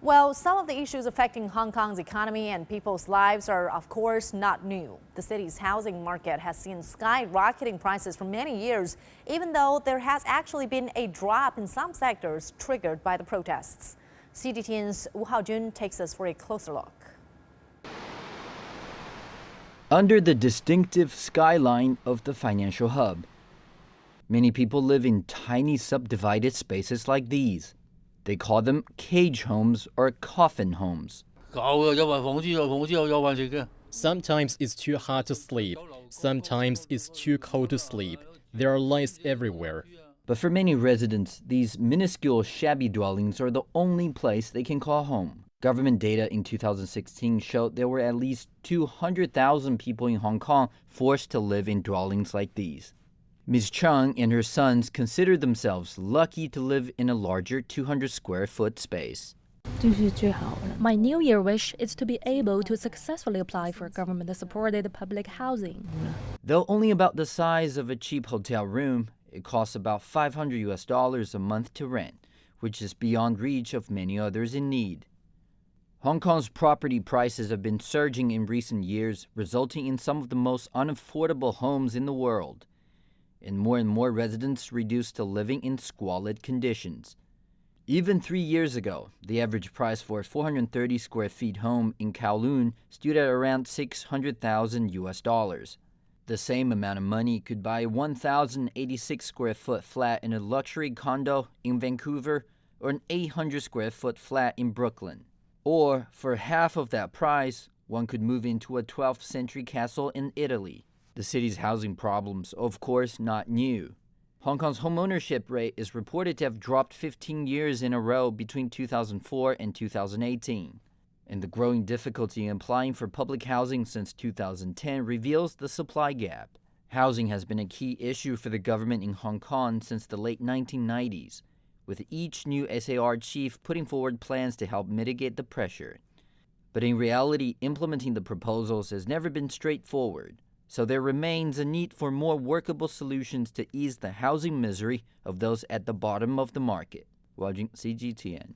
Well, some of the issues affecting Hong Kong's economy and people's lives are, of course, not new. The city's housing market has seen skyrocketing prices for many years, even though there has actually been a drop in some sectors triggered by the protests. CGTN's Wu Haojun takes us for a closer look. Under the distinctive skyline of the financial hub, many people live in tiny subdivided spaces like these. They call them cage homes or coffin homes. Sometimes it's too hot to sleep. Sometimes it's too cold to sleep. There are lights everywhere. But for many residents, these minuscule shabby dwellings are the only place they can call home. Government data in 2016 showed there were at least 200,000 people in Hong Kong forced to live in dwellings like these. Ms. Chung and her sons consider themselves lucky to live in a larger 200 square foot space. My New Year wish is to be able to successfully apply for government-supported public housing. Though only about the size of a cheap hotel room, it costs about $500 a month to rent, which is beyond reach of many others in need. Hong Kong's property prices have been surging in recent years, resulting in some of the most unaffordable homes in the world. And more residents reduced to living in squalid conditions. Even 3 years ago, the average price for a 430 square feet home in Kowloon stood at around $600,000. The same amount of money could buy a 1,086 square foot flat in a luxury condo in Vancouver or an 800 square foot flat in Brooklyn. Or, for half of that price, one could move into a 12th century castle in Italy. The city's housing problems, of course, not new. Hong Kong's homeownership rate is reported to have dropped 15 years in a row between 2004 and 2018. And the growing difficulty in applying for public housing since 2010 reveals the supply gap. Housing has been a key issue for the government in Hong Kong since the late 1990s, with each new SAR chief putting forward plans to help mitigate the pressure. But in reality, implementing the proposals has never been straightforward. So there remains a need for more workable solutions to ease the housing misery of those at the bottom of the market. CGTN.